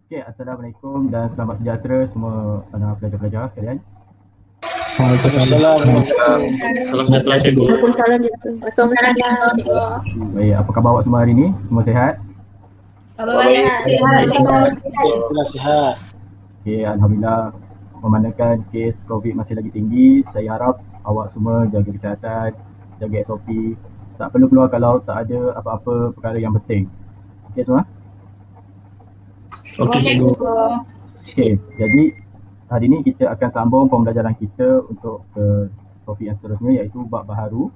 Okey, Assalamualaikum dan selamat sejahtera semua pelajar-pelajar sekalian. Waalaikumsalam. Salam sejahtera cikgu. Waalaikumsalam cikgu. Baik, apa khabar awak semua hari ini? Semua sihat? Khabar baik. Alhamdulillah sihat. Okey, Alhamdulillah. Memandangkan kes COVID masih lagi tinggi, saya harap awak semua jaga kesihatan, jaga SOP. Tak perlu keluar kalau tak ada apa-apa perkara yang penting. Okey semua? Okey cikgu. Okey, jadi hari ini kita akan sambung pembelajaran kita untuk ke topik yang seterusnya, iaitu bab baharu,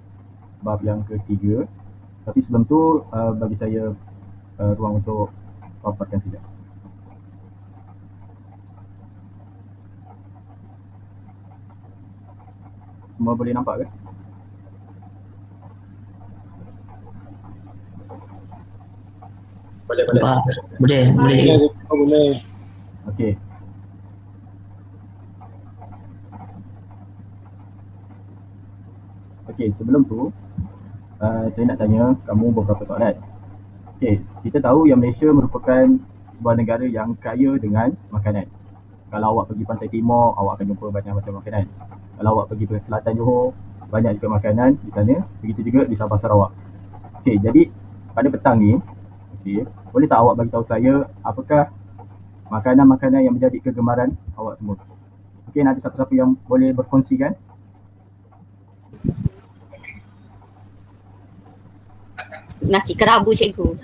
bab yang ketiga. Tapi sebelum tu bagi saya ruang untuk paparkan sekejap. Semua boleh nampak ke? Boleh. Boleh. Boleh. Okey. Okey, sebelum tu saya nak tanya kamu beberapa soalan. Okey, kita tahu yang Malaysia merupakan sebuah negara yang kaya dengan makanan. Kalau awak pergi Pantai Timur, awak akan jumpa banyak macam makanan. Kalau awak pergi ke selatan Johor, banyak juga makanan di sana. Begitu juga di Sabah Sarawak. Okey, jadi pada petang ni, okey, boleh tak awak bagi tahu saya apakah makanan-makanan yang menjadi kegemaran awak semua? Mungkin ada siapa-siapa yang boleh berkongsikan? Nasi kerabu cikgu.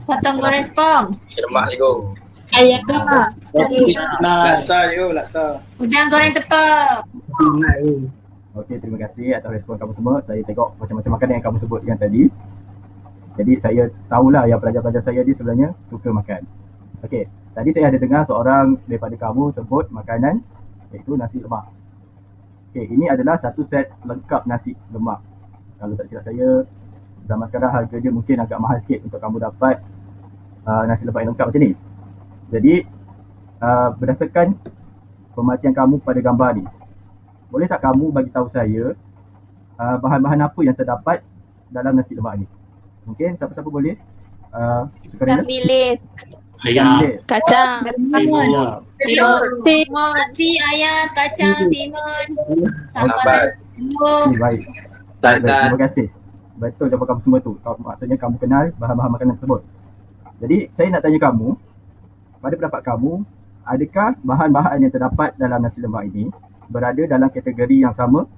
Sotong goreng tepung. Nasi lemak cikgu. Ayam Laksa. Udang goreng tepung. Okey, terima kasih atas respon kamu semua. Saya tengok macam-macam makanan yang kamu sebutkan tadi. Jadi saya tahulah yang pelajar-pelajar saya ni sebenarnya suka makan. Okey, tadi saya ada dengar seorang daripada kamu sebut makanan iaitu nasi lemak. Okey, ini adalah satu set lengkap nasi lemak. Kalau tak silap saya, zaman sekarang harga dia mungkin agak mahal sikit untuk kamu dapat nasi lemak yang lengkap macam ni. Jadi berdasarkan pemerhatian kamu pada gambar ni, boleh tak kamu bagi tahu saya bahan-bahan apa yang terdapat dalam nasi lemak ni? Mungkin siapa-siapa boleh? Ikan bilis, Ayam. kacang, Timun. timun, Nasi, ayam, kacang, timun. Sambal telur. Baik. Terima kasih. Betul jawapan kamu semua tu. Maksudnya kamu kenal bahan-bahan makanan tersebut. Jadi saya nak tanya kamu, pada pendapat kamu, adakah bahan-bahan yang terdapat dalam nasi lemak ini berada dalam kategori yang sama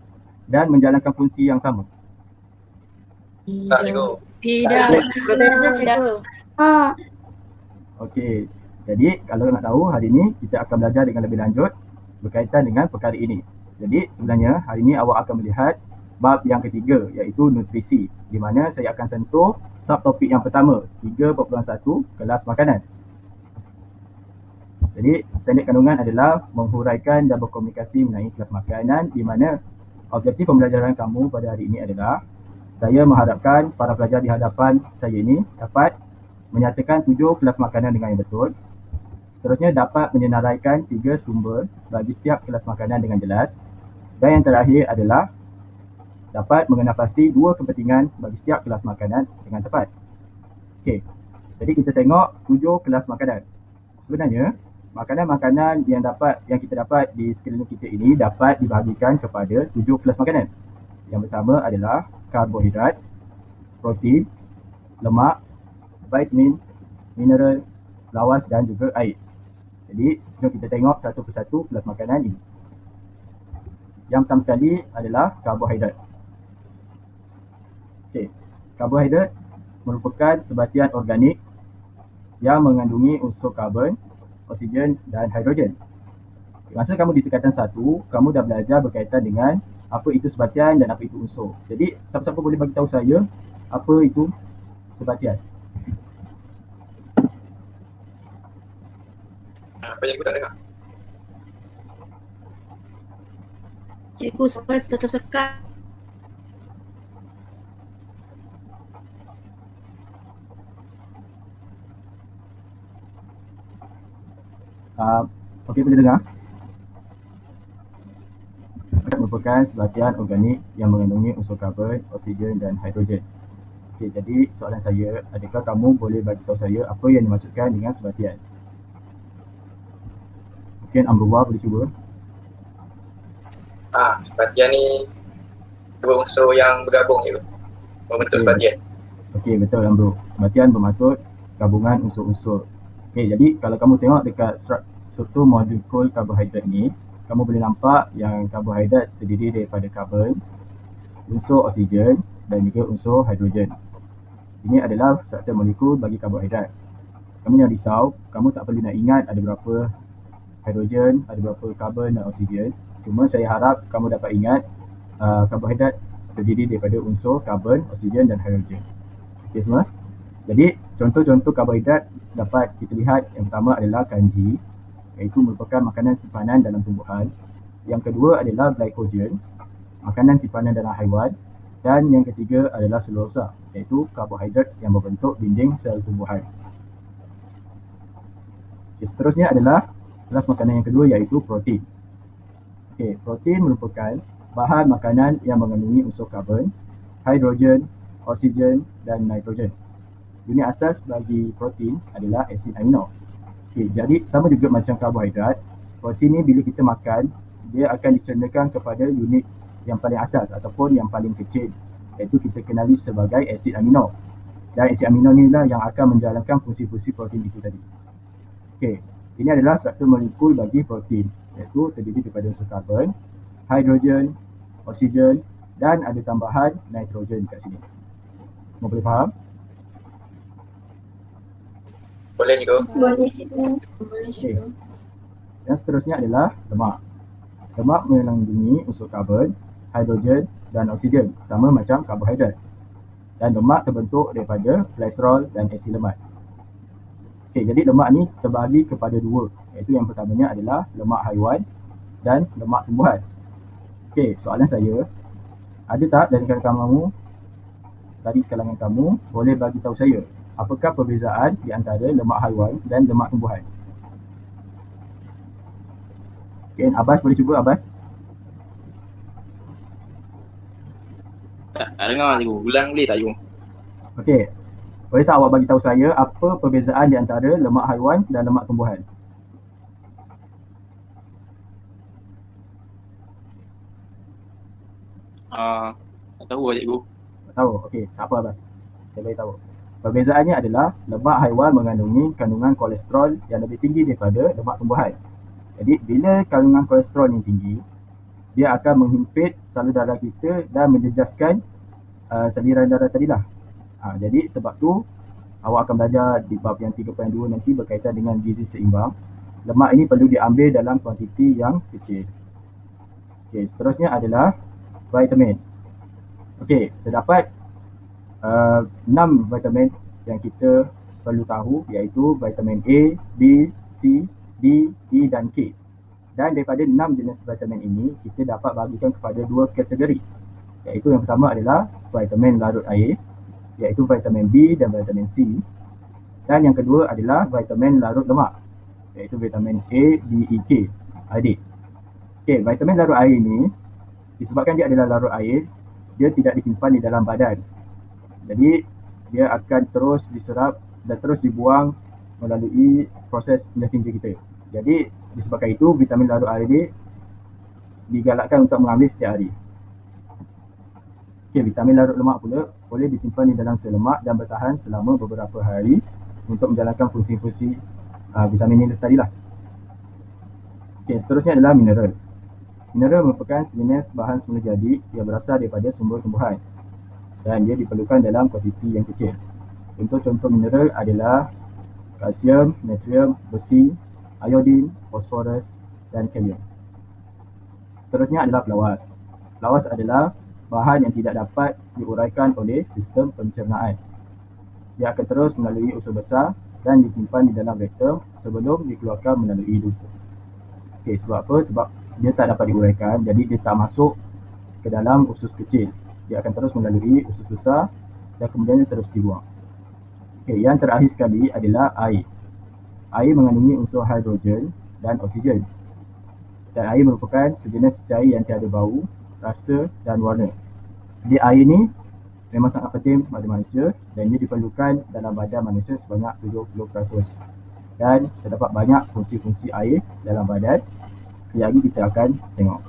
dan menjalankan fungsi yang sama? Tak cikgu. Tidak. Okey. Jadi kalau nak tahu, hari ini kita akan belajar dengan lebih lanjut berkaitan dengan perkara ini. Jadi sebenarnya hari ini awak akan melihat bab yang ketiga, iaitu nutrisi, di mana saya akan sentuh subtopik yang pertama, 3.1, kelas makanan. Jadi standard kandungan adalah menghuraikan dan berkomunikasi mengenai kelas makanan, di mana objektif pembelajaran kamu pada hari ini adalah saya mengharapkan para pelajar di hadapan saya ini dapat menyatakan 7 kelas makanan dengan yang betul. Seterusnya dapat menyenaraikan 3 sumber bagi setiap kelas makanan dengan jelas. Dan yang terakhir adalah dapat mengenal pasti 2 kepentingan bagi setiap kelas makanan dengan tepat. Okey. Jadi kita tengok 7 kelas makanan. Sebenarnya makanan-makanan yang kita dapat di sekeliling kita ini dapat dibahagikan kepada 7 kelas makanan. Yang pertama adalah karbohidrat, protein, lemak, vitamin, mineral, lawas dan juga air. Jadi jom kita tengok satu persatu kelas makanan ini. Yang pertama sekali adalah karbohidrat. Okey, karbohidrat merupakan sebatian organik yang mengandungi unsur karbon, oksigen dan hidrogen. Masa kamu di tingkatan 1, kamu dah belajar berkaitan dengan apa itu sebatian dan apa itu unsur. Jadi siapa-siapa boleh bagi tahu saya apa itu sebatian? Apa yang cikgu tak dengar? cikgu suara tersekat. Okey, boleh dengar? Merupakan sebatian organik yang mengandungi unsur karbon, oksigen dan hidrogen. Okey, jadi soalan saya, adakah kamu boleh bagi tahu saya apa yang dimaksudkan dengan sebatian? Mungkin Amrullah boleh cuba. Sepatian ni dua unsur yang bergabung je. Membentuk Okey. sepatian. Okey, betul Amrul. Sepatian bermaksud gabungan unsur-unsur. Okey, jadi kalau kamu tengok dekat struktur molekul karbohidrat ni, kamu boleh nampak yang karbohidrat terdiri daripada karbon, unsur oksigen dan juga unsur hidrogen. Ini adalah struktur molekul bagi karbohidrat. Kamu jangan risau, kamu tak perlu nak ingat ada berapa hidrogen, ada berapa karbon dan oksigen. Cuma saya harap kamu dapat ingat karbohidrat terdiri daripada unsur karbon, oksigen dan hidrogen. Okey semua? Jadi contoh-contoh karbohidrat dapat kita lihat. Yang pertama adalah kanji, iaitu merupakan makanan simpanan dalam tumbuhan. Yang kedua adalah glycogen, makanan simpanan dalam haiwan. Dan yang ketiga adalah selulosa, iaitu karbohidrat yang membentuk dinding sel tumbuhan. Okay, seterusnya adalah kelas makanan yang kedua, iaitu protein. Okay, protein merupakan bahan makanan yang mengandungi unsur karbon, hidrogen, oksigen dan nitrogen. Unit asas bagi protein adalah asid amino. Okay, jadi sama juga macam karbohidrat, protein ni bila kita makan, dia akan dicernakan kepada unit yang paling asas ataupun yang paling kecil, iaitu kita kenali sebagai asid amino. Dan asid amino ni lah yang akan menjalankan fungsi-fungsi protein itu tadi. Okey, ini adalah struktur molekul bagi protein, iaitu terdiri daripada unsur karbon, hidrogen, oksigen dan ada tambahan nitrogen kat sini. Semua boleh faham? Boleh cikgu? Boleh cikgu. Okey. Yang seterusnya adalah lemak. Lemak mengandungi unsur karbon, hidrogen dan oksigen, sama macam karbohidrat. Dan lemak terbentuk daripada kolesterol dan asid lemak. Okey, jadi lemak ni terbahagi kepada dua, iaitu yang pertamanya adalah lemak haiwan dan lemak tumbuhan. Okey, soalan saya, ada tak dari kalangan kamu boleh bagi tahu saya apakah perbezaan di antara lemak haiwan dan lemak tumbuhan? Okey, Abbas boleh cuba Abbas? Tak dengar cikgu. Ulang boleh tak cikgu? Okey, boleh tak awak bagi tahu saya apa perbezaan di antara lemak haiwan dan lemak tumbuhan? Tak tahu lah cikgu. Tak tahu? Okey, tak apa Abbas. Saya bagi tahu. Perbezaannya adalah lemak haiwan mengandungi kandungan kolesterol yang lebih tinggi daripada lemak tumbuhan. Jadi bila kandungan kolesterol yang tinggi, dia akan menghimpit salur darah kita dan menjejaskan saliran darah tadilah. Jadi sebab tu awak akan belajar di bab yang 3.2 nanti berkaitan dengan gizi seimbang. Lemak ini perlu diambil dalam kuantiti yang kecil. Okey, seterusnya adalah vitamin. Okey, terdapat 6 vitamin yang kita perlu tahu, iaitu vitamin A, B, C, D, E dan K. Dan daripada 6 jenis vitamin ini, kita dapat bahagikan kepada dua kategori, iaitu yang pertama adalah vitamin larut air, iaitu vitamin B dan vitamin C. Dan yang kedua adalah vitamin larut lemak, iaitu vitamin A, D, E, K, adik. Okey, vitamin larut air ini disebabkan dia adalah larut air, dia tidak disimpan di dalam badan. Jadi dia akan terus diserap dan terus dibuang melalui proses penyaring kita. Jadi disebabkan itu vitamin larut air ini digalakkan untuk mengambil setiap hari. Okey, vitamin larut lemak pula boleh disimpan di dalam sel lemak dan bertahan selama beberapa hari untuk menjalankan fungsi-fungsi vitamin ini tadilah. Okey, seterusnya adalah mineral. Mineral merupakan sejenis bahan semula jadi yang berasal daripada sumber tumbuhan dan dia diperlukan dalam kuantiti yang kecil. Contoh-contoh mineral adalah kalsium, natrium, besi, iodin, fosforus dan kalium. Seterusnya adalah flawas. Flawas adalah bahan yang tidak dapat diuraikan oleh sistem pencernaan. Dia akan terus melalui usus besar dan disimpan di dalam rektum sebelum dikeluarkan melalui lumpur. Okey, sebab apa? Sebab dia tak dapat diuraikan, jadi dia tak masuk ke dalam usus kecil. Dia akan terus melalui usus besar dan kemudian dia terus dibuang. Okey, yang terakhir sekali adalah air. Air mengandungi unsur hidrogen dan oksigen. Dan air merupakan sejenis cair yang tiada bau, rasa dan warna. Jadi air ni memang sangat penting pada manusia dan dia diperlukan dalam badan manusia sebanyak 70%. dan terdapat banyak fungsi-fungsi air dalam badan. Sekejap lagi kita akan tengok.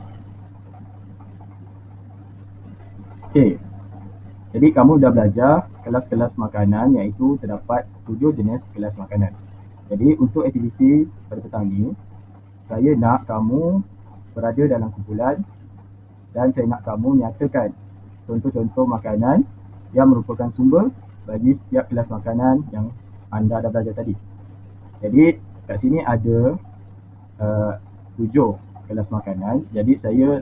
Okey. Jadi kamu dah belajar kelas-kelas makanan, iaitu terdapat 7 jenis kelas makanan. Jadi untuk aktiviti pada petang ni, saya nak kamu berada dalam kumpulan dan saya nak kamu nyatakan contoh-contoh makanan yang merupakan sumber bagi setiap kelas makanan yang anda dah belajar tadi. Jadi kat sini ada 7 kelas makanan. Jadi saya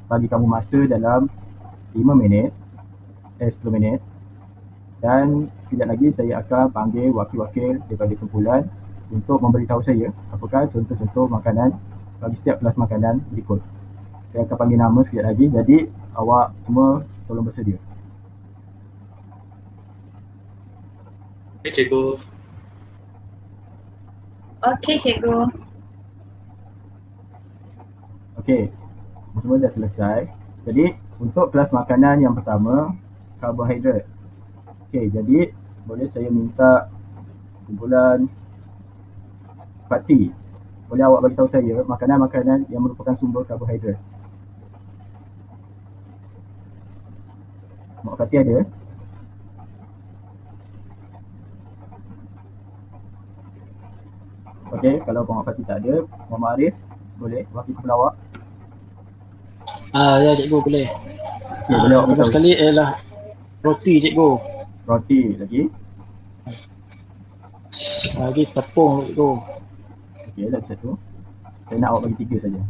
bagi kamu masa dalam 5 minit 10 minit, dan sekejap lagi saya akan panggil wakil-wakil daripada kumpulan untuk memberitahu saya apakah contoh-contoh makanan bagi setiap kelas makanan berikut. Saya akan panggil nama sekejap lagi, jadi awak semua tolong bersedia. Okey, cikgu. Okey, cikgu. Okey, semua dah selesai. Jadi untuk kelas makanan yang pertama, karbohidrat. Okey, jadi boleh saya minta kumpulan Fakti, boleh awak bagi tahu saya makanan-makanan yang merupakan sumber karbohidrat. Mak Fakti ada? Okey, kalau Mak Fakti tak ada, Muhammad Arif boleh wakil kumpulan awak. Ya cikgu boleh. Okey, boleh awak Pertama beritahu. sekali ialah roti cikgu. Roti lagi. Lagi tepung cikgu. Okey, dah satu. Saya nak awak bagi 3 saja.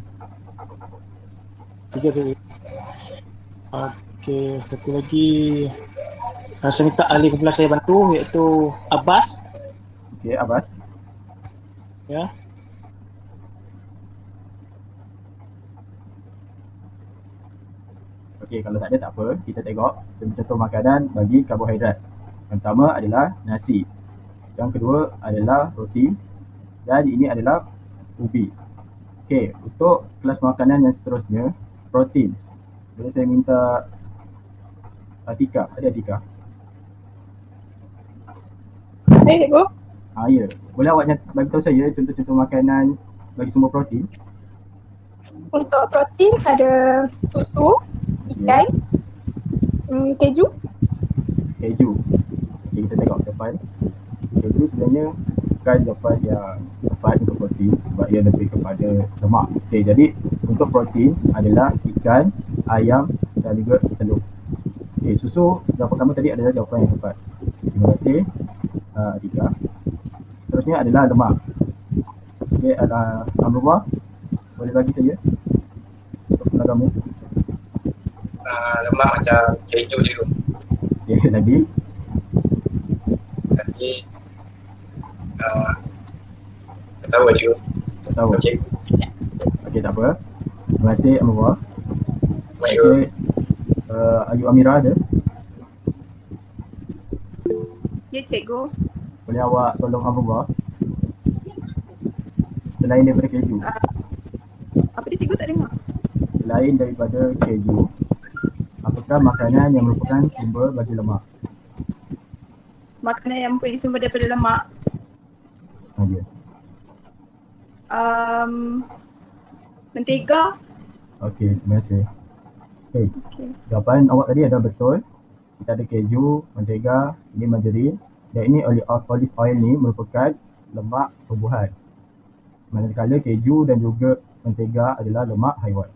3 cikgu. Okey, satu lagi. Saya minta ahli kumpulan saya bantu, iaitu Abbas. Okey, Abbas. Ya. Okey, kalau tak ada tak apa. Kita tengok contoh makanan bagi karbohidrat. Yang pertama adalah nasi. Yang kedua adalah roti. Dan ini adalah ubi. Okey, untuk kelas makanan yang seterusnya, protein. Boleh saya minta Atika? Ada Atika? Cikgu. Ya. Boleh awak bagi tahu saya contoh-contoh makanan bagi sumber protein? Untuk protein ada susu, ikan, keju. Keju. Okay, kita tengok depan. Keju sebenarnya bukan jawapan yang tepat untuk protein sebab ia lebih kepada lemak. Okay, jadi untuk protein adalah ikan, ayam dan juga telur. Okay, susu jawapan kamu tadi adalah jawapan yang tepat. Terima kasih Atika. Seterusnya adalah lemak. Okay, Amrullah, boleh bagi saya untuk kamu. Lemak macam keju je tu. Okay, lagi. Tapi tak tahu je. Tak tahu. Okey. Okey, tak apa. Terima kasih Amrullah. Baik. Okey. Ayu Amira ada? Ya, cikgu. Boleh awak tolong Amrullah? Selain daripada keju. Apa dia, cikgu tak dengar? Selain daripada keju, apakah makanan yang merupakan sumber bagi lemak? Makanan yang mempunyai sumber daripada lemak. Ada. Mentega. Okey, terima kasih. Okey, Okey. jawapan awak tadi adalah betul. Kita ada keju, mentega, ini margarin, dan ini olive oil ni merupakan lemak tumbuhan. Manakala keju dan juga mentega adalah lemak haiwan.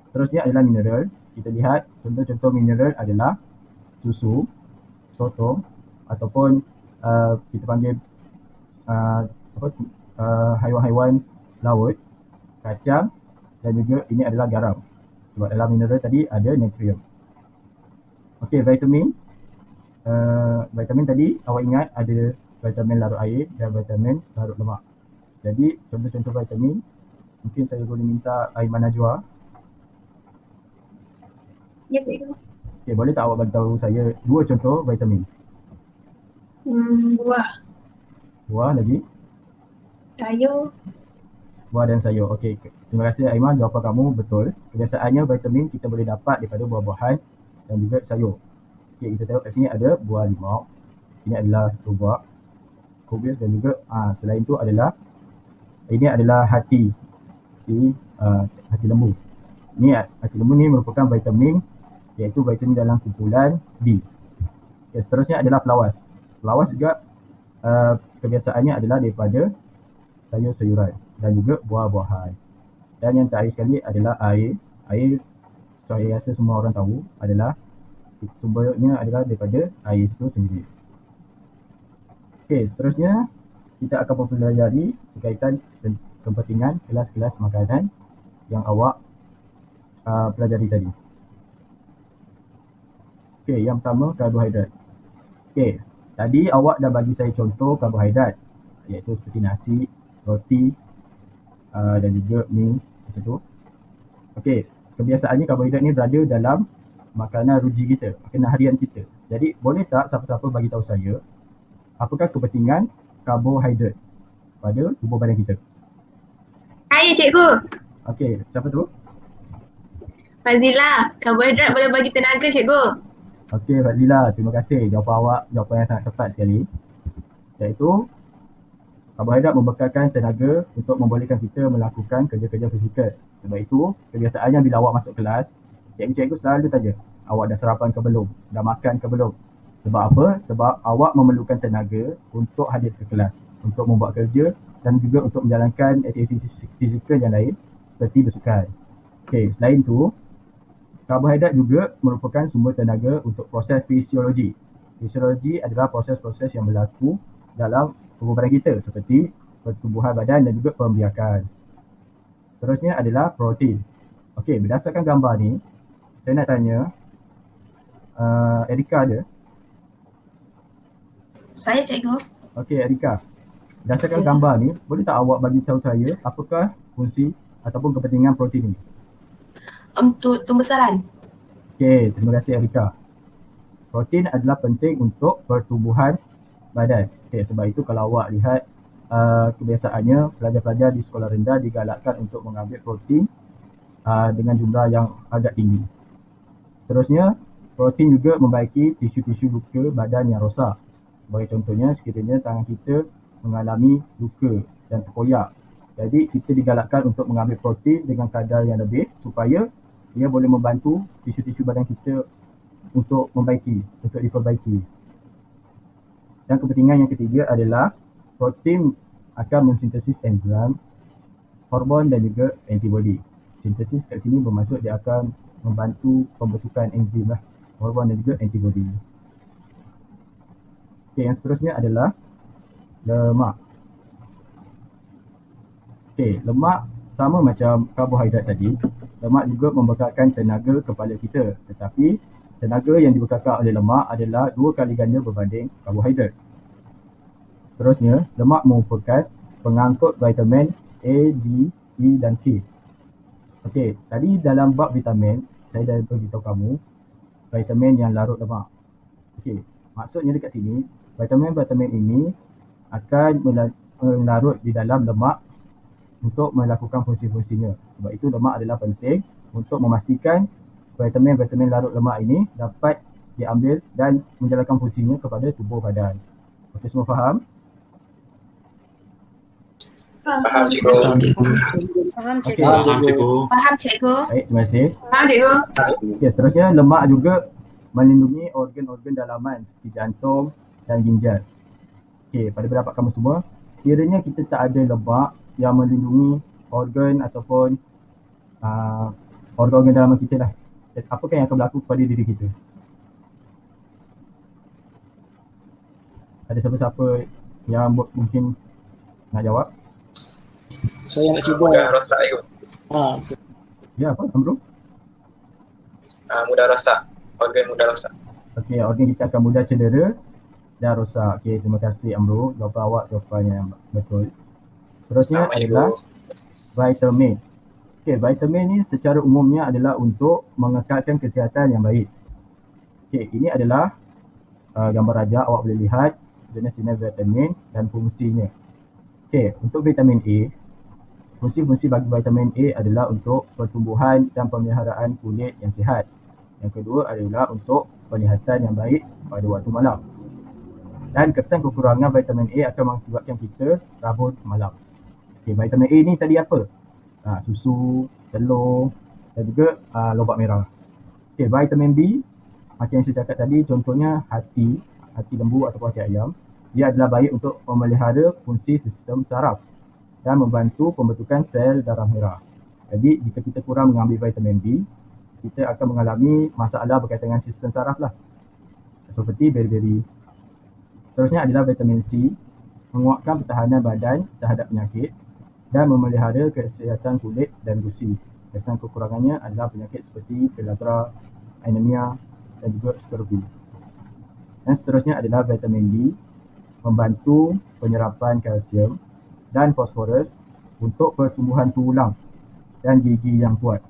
Seterusnya adalah mineral. Kita lihat contoh-contoh mineral adalah susu, soto, ataupun kita panggil haiwan-haiwan laut, kacang, dan juga ini adalah garam. Sebab dalam mineral tadi ada natrium. Okey, vitamin. Vitamin tadi awak ingat ada vitamin larut air dan vitamin larut lemak. Jadi contoh-contoh vitamin, mungkin saya boleh minta Aiman Najwa. Ya, cikgu. Okey, boleh tak awak bagi tahu saya 2 contoh vitamin? Buah. Buah lagi? Sayur. Buah dan sayur. Okey, terima kasih Aiman, jawapan kamu betul. Kebiasaannya vitamin kita boleh dapat daripada buah-buahan dan juga sayur. Okey, kita tengok kat sini ada buah limau. Ini adalah 2 buah. microbials dan juga selain itu adalah ini adalah hati hati lembu. Hati lembu ni merupakan vitamin, iaitu vitamin dalam kumpulan B. Okay, seterusnya adalah flawas. Flawas juga kebiasaannya adalah daripada sayur-sayuran dan juga buah-buahan. Dan yang terakhir sekali adalah air. Air saya rasa semua orang tahu adalah sumbernya adalah daripada air itu sendiri. Okey, seterusnya kita akan mempelajari berkaitan kepentingan kelas-kelas makanan yang awak pelajari tadi. Okey, yang pertama karbohidrat. Okey, tadi awak dah bagi saya contoh karbohidrat, iaitu seperti nasi, roti dan juga mi macam tu. Okey, kebiasaannya karbohidrat ni berada dalam makanan ruji kita, makanan harian kita. Jadi boleh tak siapa-siapa bagi tahu saya apakah kepentingan karbohidrat pada tubuh badan kita? Hai cikgu. Okey, siapa tu? Fazila, karbohidrat boleh bagi tenaga cikgu. Okey, Fazila, terima kasih. Jawapan awak jawapan yang sangat tepat sekali. Iaitu karbohidrat membekalkan tenaga untuk membolehkan kita melakukan kerja-kerja fizikal. Sebab itu, kebiasaannya bila awak masuk kelas, cikgu-cikgu selalu tanya, awak dah sarapan ke belum? Dah makan ke belum? Sebab apa? Sebab awak memerlukan tenaga untuk hadir ke kelas, untuk membuat kerja dan juga untuk menjalankan aktiviti fizikal yang lain seperti bersukan. Okey, selain itu, karbohidrat juga merupakan sumber tenaga untuk proses fisiologi. Fisiologi adalah proses-proses yang berlaku dalam tubuh badan kita seperti pertumbuhan badan dan juga pembiakan. Seterusnya adalah protein. Okey, berdasarkan gambar ni, saya nak tanya, Erika ada? Saya cikgu. Okey, Erika. Berdasarkan gambar ni, boleh tak awak bagi tahu saya apakah fungsi ataupun kepentingan protein ini? Untuk pembesaran. Okey, terima kasih Erika. Protein adalah penting untuk pertumbuhan badan. Okey, sebab itu kalau awak lihat kebiasaannya pelajar-pelajar di sekolah rendah digalakkan untuk mengambil protein dengan jumlah yang agak tinggi. Seterusnya, protein juga membaiki tisu-tisu luka badan yang rosak. Sebagai contohnya, sekiranya tangan kita mengalami luka dan terkoyak. Jadi, kita digalakkan untuk mengambil protein dengan kadar yang lebih supaya dia boleh membantu tisu-tisu badan kita untuk diperbaiki. Dan kepentingan yang ketiga adalah protein akan mensintesis enzim, hormon dan juga antibody. Sintesis kat sini bermaksud dia akan membantu pembentukan enzim hormon dan juga antibody. Okey, yang seterusnya adalah lemak. Okey, lemak sama macam karbohidrat tadi, lemak juga membekalkan tenaga kepada kita. Tetapi tenaga yang dibekalkan oleh lemak adalah 2 kali ganda berbanding karbohidrat. Seterusnya, lemak merupakan pengangkut vitamin A, D, E dan K. Okey, tadi dalam bab vitamin, saya dah beritahu kamu vitamin yang larut lemak. Okey, maksudnya dekat sini, vitamin-vitamin ini akan larut di dalam lemak untuk melakukan fungsi-fungsinya. Sebab itu lemak adalah penting untuk memastikan vitamin-vitamin larut lemak ini dapat diambil dan menjalankan fungsinya kepada tubuh badan. Okey, semua faham? Faham cikgu. Faham Okey. cikgu. Faham cikgu. Baik, terima kasih. Faham cikgu? Okey, seterusnya lemak juga melindungi organ-organ dalaman seperti jantung dan ginjal. Okey, pada pendapat kamu semua, sekiranya kita tak ada lemak yang melindungi organ ataupun organ-organ dalaman kita lah, apakah yang akan berlaku kepada diri kita? Ada siapa-siapa yang mungkin nak jawab? Saya nak cuba. Mudah rosak cikgu. Ya, apa Amrul? Mudah rosak. Organ mudah rosak. Okey, organ kita akan mudah cedera dan rosak. Okey, terima kasih Amrul. Jawapan awak jawapan yang betul. Seterusnya adalah vitamin. Okey, vitamin ni secara umumnya adalah untuk mengekalkan kesihatan yang baik. Okey, ini adalah gambar rajah, awak boleh lihat jenis-jenis vitamin dan fungsinya. Okey, untuk vitamin A, fungsi-fungsi bagi vitamin A adalah untuk pertumbuhan dan pemeliharaan kulit yang sihat. Yang kedua adalah untuk penglihatan yang baik pada waktu malam. Dan kesan kekurangan vitamin A akan mengakibatkan kita rabun malam. Okay, vitamin A ni tadi apa? Susu, telur dan juga lobak merah. Okay, vitamin B macam yang saya cakap tadi, contohnya hati lembu ataupun hati ayam. Dia adalah baik untuk memelihara fungsi sistem saraf dan membantu pembentukan sel darah merah. Jadi jika kita kurang mengambil vitamin B, kita akan mengalami masalah berkaitan dengan sistem saraf lah, seperti beri-beri. Seterusnya adalah vitamin C, menguatkan pertahanan badan terhadap penyakit dan memelihara kesihatan kulit dan gusi. Kesan kekurangannya adalah penyakit seperti pellagra, anemia dan juga skrobi. Dan seterusnya adalah vitamin D, membantu penyerapan kalsium dan fosforus untuk pertumbuhan tulang dan gigi yang kuat.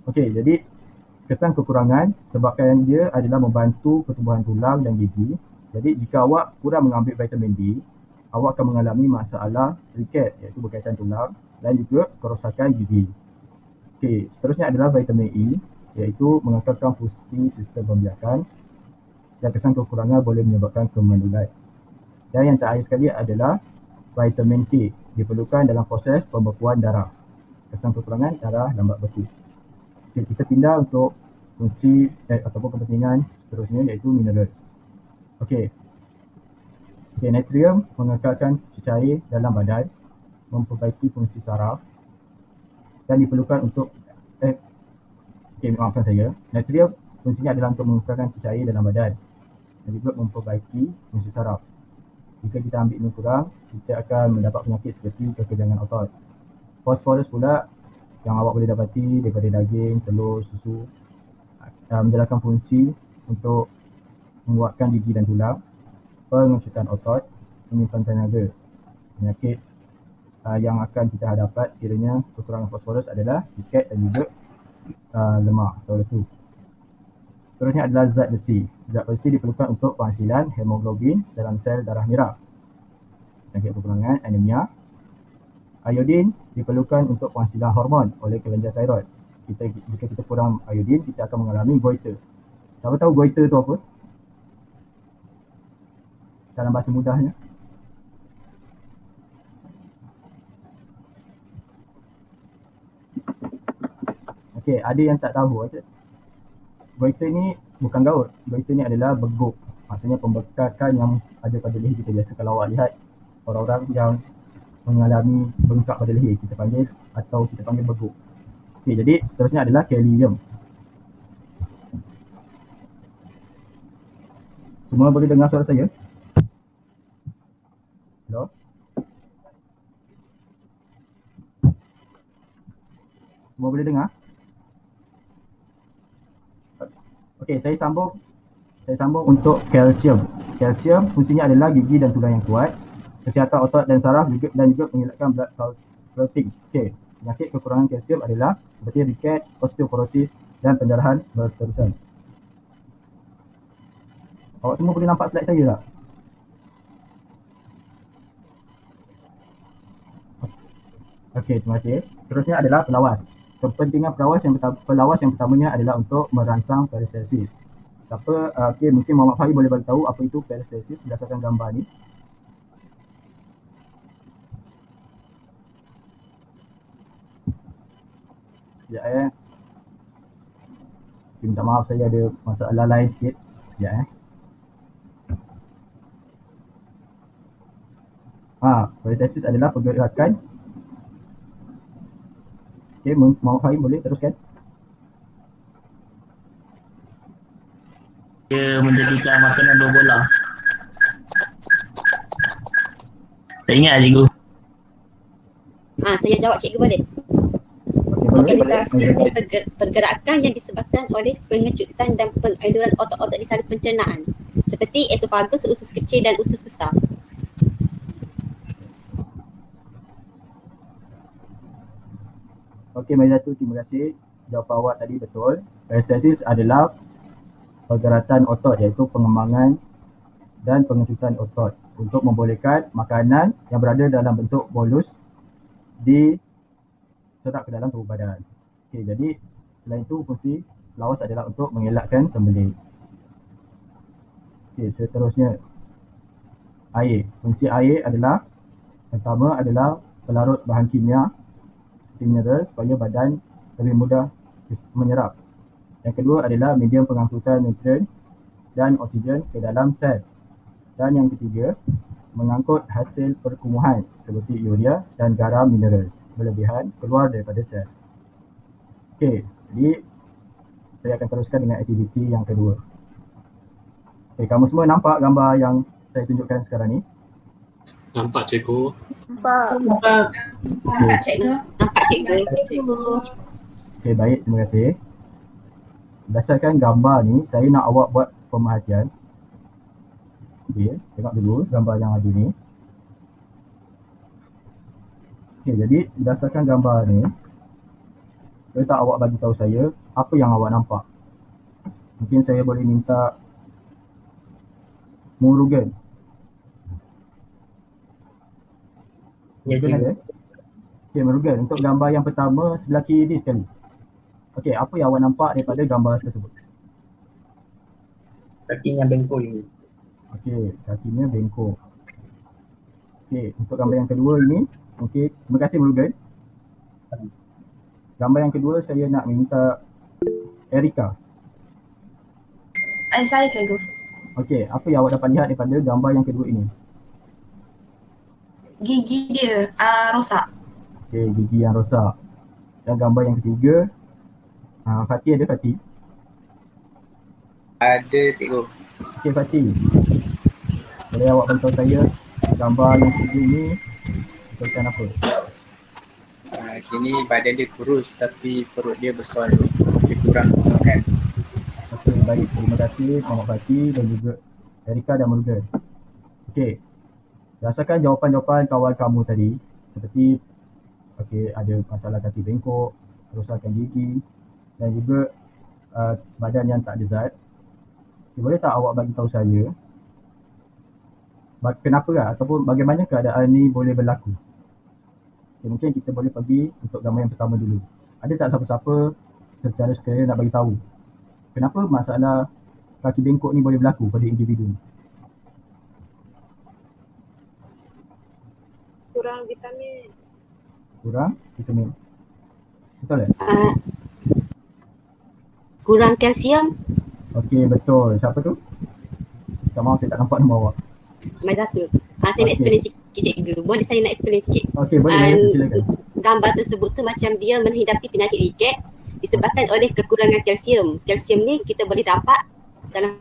Okey, jadi kesan kekurangan sebabkan dia adalah membantu pertumbuhan tulang dan gigi. Jadi jika awak kurang mengambil vitamin D, awak akan mengalami masalah riket, iaitu berkaitan tulang dan juga kerosakan gigi. Okey, seterusnya adalah vitamin E, iaitu mengekalkan fungsi sistem pembiakan, dan kesan kekurangan boleh menyebabkan kemandulan. Dan yang terakhir sekali adalah vitamin K, diperlukan dalam proses pembekuan darah. Kesan kekurangan darah lambat beku. Okay, kita pindah untuk fungsi ataupun kepentingan seterusnya, iaitu mineral. Okey, natrium mengekalkan cecair dalam badan, memperbaiki fungsi saraf dan diperlukan untuk maafkan saya. Natrium fungsinya adalah untuk mengekalkan cecair dalam badan dan juga memperbaiki fungsi saraf. Jika kita ambil ini kurang, kita akan mendapat penyakit seperti kekejangan otot. Fosforus pula yang awak boleh dapati daripada daging, telur, susu, menjalankan fungsi untuk menguatkan gigi dan tulang, pengecutan otot, menyimpan tenaga. Penyakit yang akan kita hadapi sekiranya kekurangan fosforus adalah riket dan juga lemak atau lesu. Seterusnya adalah zat besi. Zat besi diperlukan untuk penghasilan hemoglobin dalam sel darah merah. Penyakit kekurangan anemia. Iodin diperlukan untuk penghasilan hormon oleh kelenjar tiroid. Jika kita kurang iodin, kita akan mengalami goiter. Siapa tahu goiter tu apa? Dalam bahasa mudahnya. Okey, ada yang tak tahu. Goiter ni bukan gaut. Goiter ni adalah beguk. Maksudnya pembekakan yang ada pada leher kita. Biasa kalau awak lihat orang-orang yang mengalami bengkak pada leher, kita panggil beguk. Okey, jadi seterusnya adalah kalium. Semua boleh dengar suara saya? Hello? Semua boleh dengar? Okey, saya sambung untuk kalsium. Kalsium fungsinya adalah gigi dan tulang yang kuat, kesihatan otot dan saraf dan juga mengelakkan blood clotting. Okey, penyakit kekurangan kalsium adalah seperti riket, osteoporosis dan pendarahan berterusan. Awak semua boleh nampak slide saya tak? Okey, terima kasih. Terusnya adalah pelawas. Kepentingan pelawas yang pertamanya adalah untuk merangsang peristalsis. Mungkin Muhammad Fahim boleh beritahu apa itu peristalsis berdasarkan gambar ni. Sekejap minta maaf, saya ada masalah lain sikit. Sekejap peristalsis adalah pergerakan. Okey, Muhammad Fahim boleh teruskan? Dia menjadikan makanan berbola. Tak ingat cikgu. Saya jawab cikgu boleh? Peristalsis pergerakan yang disebabkan oleh pengecutan dan pengeluran otot-otot di saluran pencernaan seperti esofagus, usus kecil dan usus besar. Okey, Maizatu, terima kasih. Jawapan awak tadi betul. Peristalsis adalah pergerakan otot, iaitu pengembangan dan pengecutan otot untuk membolehkan makanan yang berada dalam bentuk bolus diserap ke dalam tubuh badan. Okey, jadi selain itu fungsi pelawas adalah untuk mengelakkan sembelih. Okey, seterusnya air. Fungsi air adalah pertama adalah pelarut bahan kimia seperti mineral supaya badan lebih mudah menyerap. Yang kedua adalah medium pengangkutan nutrien dan oksigen ke dalam sel. Dan yang ketiga, mengangkut hasil perkumuhan seperti urea dan garam mineral berlebihan keluar daripada sel. Okey, jadi saya akan teruskan dengan aktiviti yang kedua. Okey, kamu semua nampak gambar yang saya tunjukkan sekarang ni? Nampak cikgu. Nampak cikgu. Nampak cikgu. Okey, baik, terima kasih. Berdasarkan gambar ni, saya nak awak buat pemerhatian. Okey, tengok dulu gambar yang ada ni. Okey, jadi berdasarkan gambar ni, boleh tak awak bagi tahu saya apa yang awak nampak? Mungkin saya boleh minta Murugan. Ya, Murugan ada? Okey, Murugan. Untuk gambar yang pertama sebelah kiri sekali. Okey, apa yang awak nampak daripada gambar tersebut? Kakinya bengkok ini. Okey, kakinya bengkok. Okey, untuk gambar yang kedua ini, okey, terima kasih Murugan. Gambar yang kedua saya nak minta Erika. Saya cikgu. Okey, apa yang awak dapat lihat daripada gambar yang kedua ini? Gigi dia rosak. Okey, gigi yang rosak. Dan gambar yang ketiga, Fatih ada Fatih? Ada cikgu. Okey Fatih, boleh awak beritahu saya gambar yang ketiga ini berkaitan apa? Kini badan dia kurus tapi perut dia besar. Dia kurang makan. Okey, baik. Terima kasih Muhammad Fatih dan juga Erika dan Murugan. Okey, berdasarkan jawapan-jawapan kawan kamu tadi, seperti okey, ada masalah kaki bengkok, kerosakan gigi dan juga badan yang tak ada zat. Okay, boleh tak awak bagi tahu saya kenapa ataupun bagaimana keadaan ni boleh berlaku? Okay, mungkin kita boleh pergi untuk gambar yang pertama dulu. Ada tak siapa-siapa secara sukarela nak bagi tahu kenapa masalah kaki bengkok ni boleh berlaku pada individu ni? Kurang vitamin. Kurang vitamin. Betul tak? Kurang kalsium. Okey, betul. Siapa tu? Tak maaf saya tak nampak nama awak. Maizatu. Saya nak explain sikit cikgu. Boleh saya nak explain sikit? Okey, boleh. Silakan. Gambar tersebut tu macam dia menghidapi penyakit riket disebabkan oleh kekurangan kalsium. Kalsium ni kita boleh dapat dalam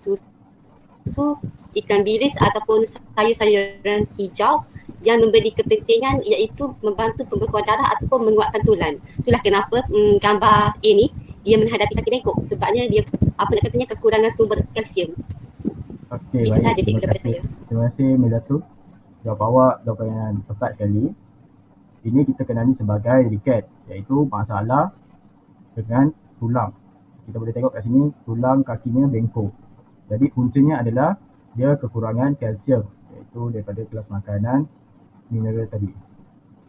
susu, ikan bilis ataupun sayur-sayuran hijau yang memberi kepentingan iaitu membantu pembekuan darah ataupun menguatkan tulang. Itulah kenapa gambar ini dia menghadapi kaki bengkok sebabnya dia kekurangan sumber kalsium. Okey, itu sahaja cikgu daripada saya. Terima kasih Mizatu. Jawab awak jawapan yang tepat sekali. Ini kita kenali sebagai riket, iaitu masalah dengan tulang. Kita boleh tengok kat sini tulang kakinya bengkok. Jadi puncanya adalah dia kekurangan kalsium, iaitu daripada kelas makanan mineral tadi.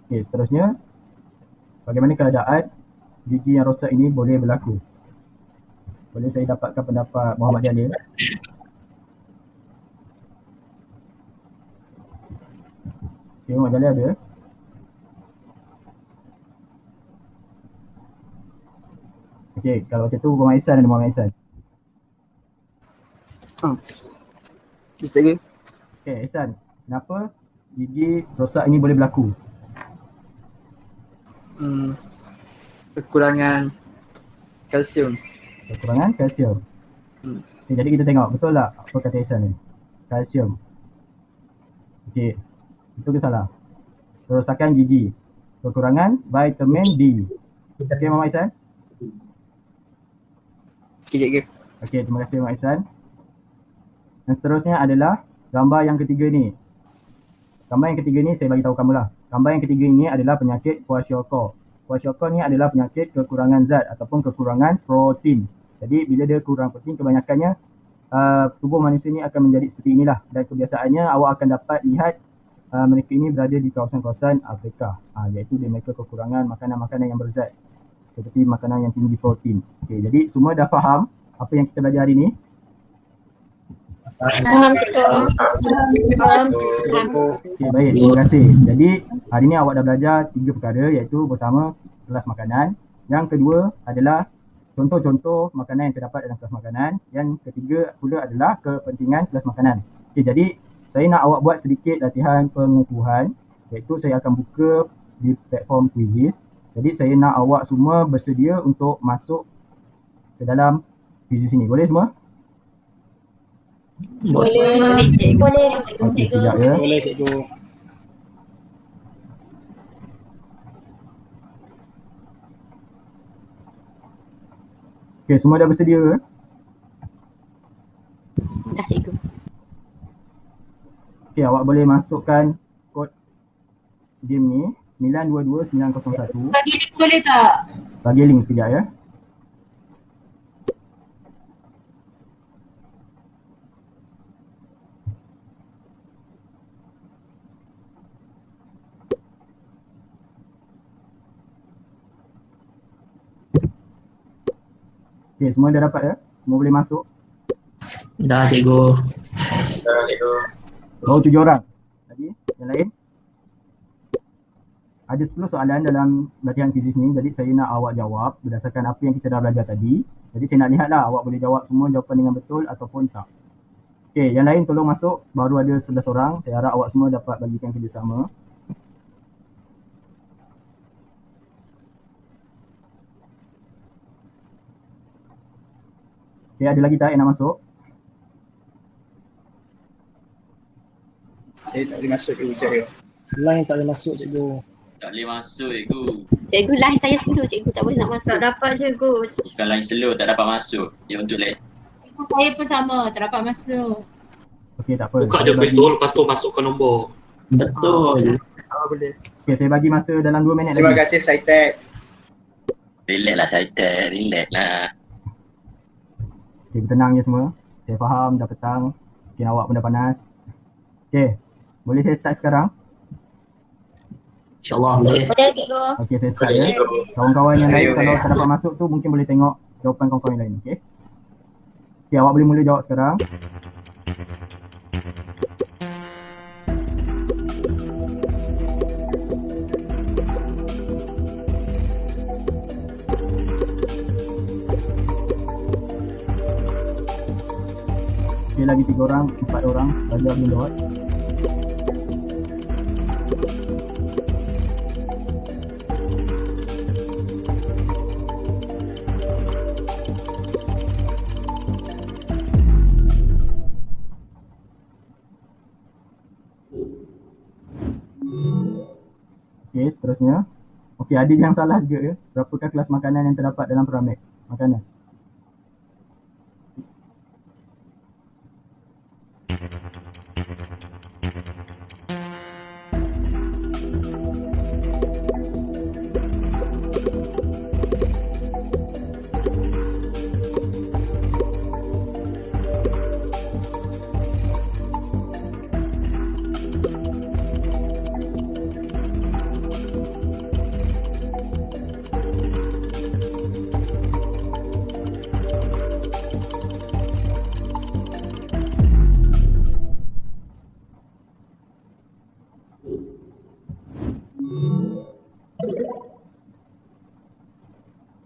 Okey, seterusnya bagaimana keadaan gigi yang rosak ini boleh berlaku? Boleh saya dapatkan pendapat Muhammad Jalil? Okay, Muhammad Jalil ada? Okey, kalau macam tu Muhammad Ihsan ada Muhammad Ihsan. Cikgu. Okey, Ihsan, kenapa gigi rosak ini boleh berlaku? Kekurangan kalsium. Kekurangan kalsium. Okay, jadi kita tengok betul tak apa kata Ihsan ni? Kalsium. Okey, itu ke salah? Kerosakan gigi. Kekurangan vitamin D. Okey Muhammad Ihsan? Okey cikgu. Okey, terima kasih Muhammad Ihsan. Dan seterusnya adalah gambar yang ketiga ni. Gambar yang ketiga ni saya bagi tahu kamu lah. Gambar yang ketiga ini adalah penyakit kwashiorkor. Kwashiorkor ni adalah penyakit kekurangan zat ataupun kekurangan protein. Jadi bila dia kurang protein, kebanyakannya tubuh manusia ni akan menjadi seperti inilah. Dan kebiasaannya awak akan dapat lihat mereka ini berada di kawasan-kawasan Afrika. Iaitu mereka kekurangan makanan-makanan yang berzat. Seperti makanan yang tinggi protein. Okay, jadi semua dah faham apa yang kita belajar hari ni? Faham, cikgu. Faham. Okey, baik. Terima kasih. Jadi, hari ini awak dah belajar 3 perkara, iaitu pertama, kelas makanan. Yang kedua adalah contoh-contoh makanan yang terdapat dalam kelas makanan. Yang ketiga pula adalah kepentingan kelas makanan. Okey, jadi saya nak awak buat sedikit latihan pengukuhan, iaitu saya akan buka di platform Quizizz. Jadi saya nak awak semua bersedia untuk masuk ke dalam Quizizz ini. Boleh semua? Boleh. Boleh. Okey, sekejap ya. Boleh cikgu. Okey, semua dah bersedia ke? Dah cikgu. Okey, awak boleh masukkan kod game ni 922901. Bagi link boleh tak? Bagi link sekejap ya. Okey, semua dah dapat ya? Semua boleh masuk? Dah cikgu. Dah, cikgu. Baru 7 orang. Lagi? Yang lain? Ada 10 soalan dalam latihan Quizizz ni. Jadi saya nak awak jawab berdasarkan apa yang kita dah belajar tadi. Jadi saya nak lihatlah awak boleh jawab semua jawapan dengan betul ataupun tak. Okey, yang lain tolong masuk. Baru ada 11 orang. Saya harap awak semua dapat bagikan kerjasama. Okey, ada lagi tak yang nak masuk? Saya tak boleh masuk cikgu Cahaya. Line tak boleh masuk cikgu. Tak boleh masuk cikgu. Cikgu line saya slow cikgu, tak boleh nak masuk. Tak dapat cikgu. Bukan line slow, tak dapat masuk. Dia untuk les. Saya pun sama, tak dapat masuk. Okey, tak apa. Buka Saya je bagi- pistol, lepas tu masukkan nombor. Betul. Okey, saya bagi masa dalam 2 minit Terima lagi. kasih Saitek. Relax lah saya, relax lah. Okey, bertenang je semua. Saya faham dah petang. Mungkin awak pun dah panas. Okey, boleh saya start sekarang? InsyaAllah boleh. Boleh cikgu. Okey, saya start Boleh, ya. cikgu. Kawan-kawan yang lain Saya kalau boleh. tak dapat masuk tu mungkin boleh tengok jawapan kawan-kawan yang lain. Okey. Okey, awak boleh mula jawab sekarang. Okey, lagi 3 orang, 4 orang. Belajar belum jawab. Okey, seterusnya. Okey, ada yang salah juga ya. Berapakah kelas makanan yang terdapat dalam piramid makanan?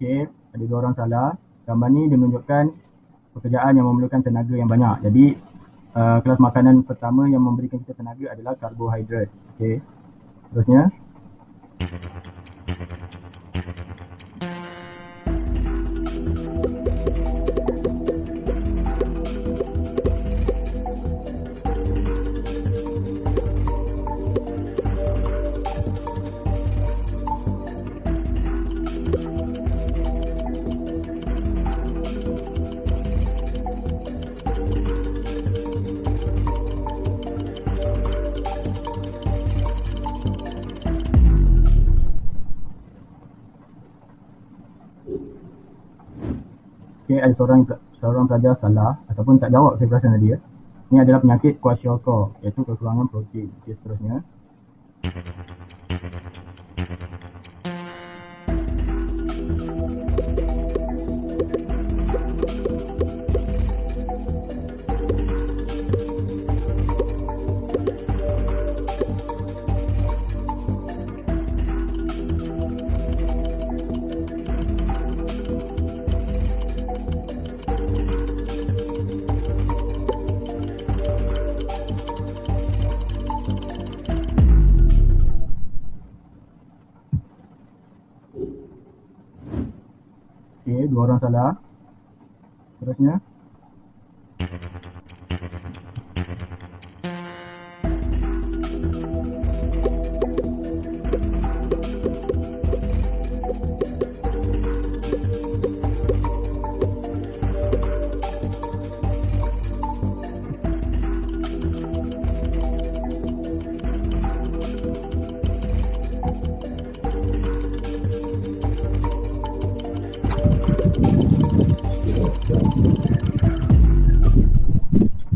Okey, ada 2 orang salah. Gambar ni dia menunjukkan pekerjaan yang memerlukan tenaga yang banyak. Jadi kelas makanan pertama yang memberikan kita tenaga adalah karbohidrat. Okey. Terusnya. Okey, ada seorang pelajar salah ataupun tak jawab saya perasan tadi ya. Ini adalah penyakit kwashiorkor, iaitu kekurangan protein. Okey, seterusnya. dua orang salah. Seterusnya.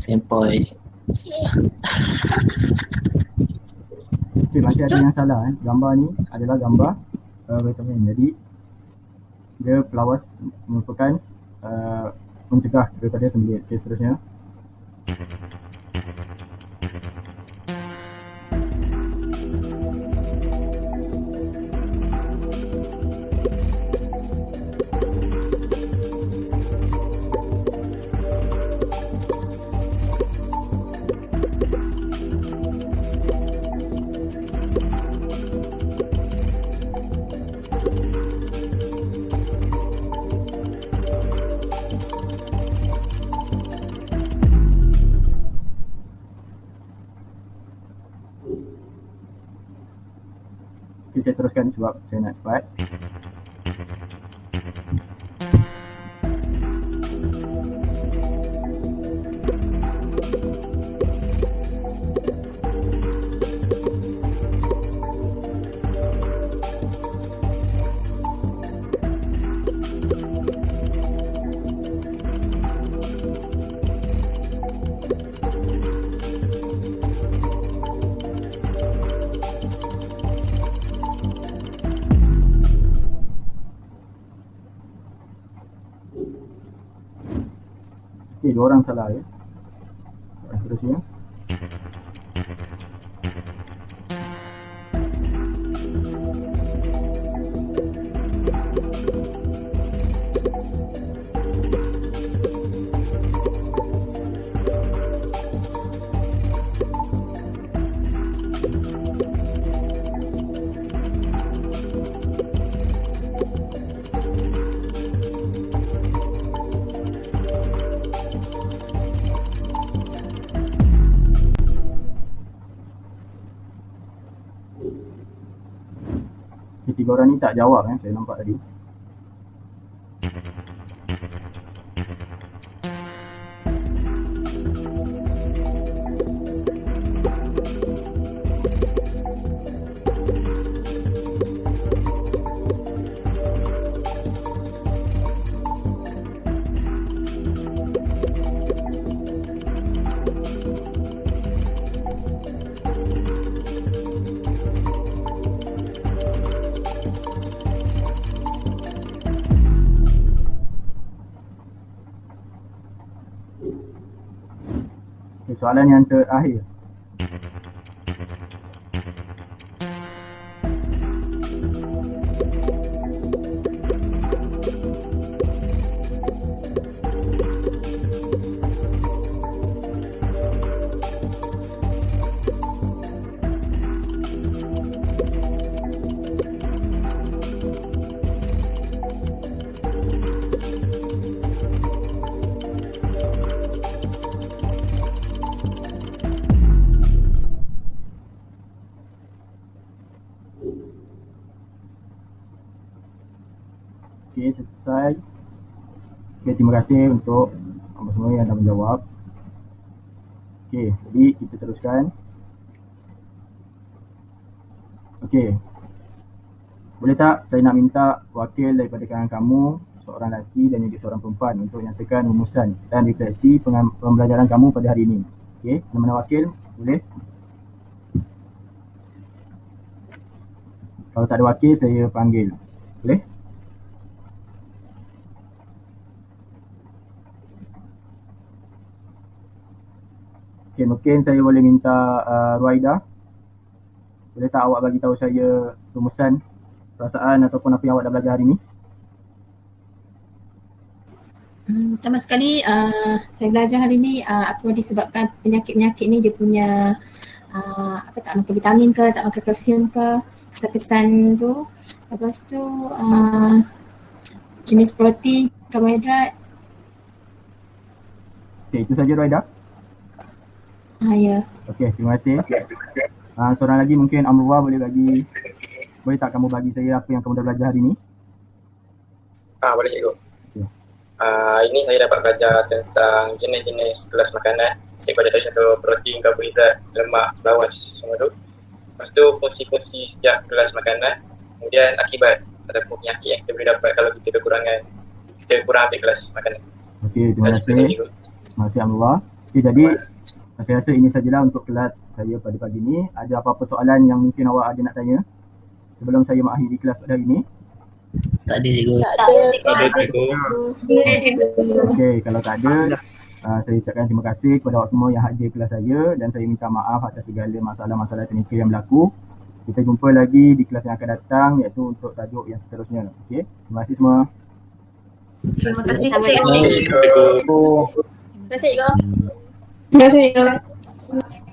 Sempoi. Okey, masih ada yang salah. Gambar ni adalah gambar vitamin. Jadi dia pelawas merupakan mencegah daripada sembelit. Okey, seterusnya. Okey, saya teruskan sebab saya nak cepat. Okey, dua orang salah ya. Seterusnya. Tiga orang ni tak jawab saya nampak tadi. Okay, soalan yang terakhir. Okey, selesai. Okey, terima kasih untuk apa semua yang dah menjawab. Okey, jadi kita teruskan. Okey. Boleh tak saya nak minta wakil daripada kalangan kamu, seorang lelaki dan juga seorang perempuan untuk nyatakan rumusan dan refleksi pembelajaran kamu pada hari ini. Okey, mana-mana wakil? Boleh? Kalau tak ada wakil, saya panggil. Boleh? Okay, mungkin saya boleh minta Ruaida. Boleh tak awak bagi tahu saya rumusan perasaan ataupun apa yang awak dah belajar hari ini? Pertama sekali saya belajar hari ni apa disebabkan penyakit-penyakit ni dia punya tak makan vitamin ke, tak makan kalsium ke, kesan-kesan tu. Lepas tu jenis protein, karbohidrat. Okey, itu saja Roida. Ya. Okey, terima kasih. Seorang lagi mungkin Amrullah boleh tak kamu bagi saya apa yang kamu dah belajar hari ini? Boleh cikgu. Okey. Ini saya dapat belajar tentang jenis-jenis kelas makanan. Cikgu ada tadi contoh protein, karbohidrat, lemak, lawas semua tu. Lepas tu fungsi-fungsi setiap kelas makanan. Kemudian akibat ataupun penyakit yang kita boleh dapat kalau kita kurang ambil kelas makanan. Okey, terima kasih. Terima kasih Amrullah. Okey, jadi saya rasa ini sajalah untuk kelas saya pada pagi ini. Ada apa-apa soalan yang mungkin awak ada nak tanya sebelum saya mengakhiri kelas pada hari ini? Tak ada cikgu. Okey, kalau tak ada, saya ucapkan terima kasih kepada awak semua yang hadir kelas saya dan saya minta maaf atas segala masalah-masalah teknikal yang berlaku. Kita jumpa lagi di kelas yang akan datang iaitu untuk tajuk yang seterusnya. Okey, terima kasih semua. Terima kasih Sama-sama. cikgu. Cikgu. Terima kasih, Cikgu. Terima kasih.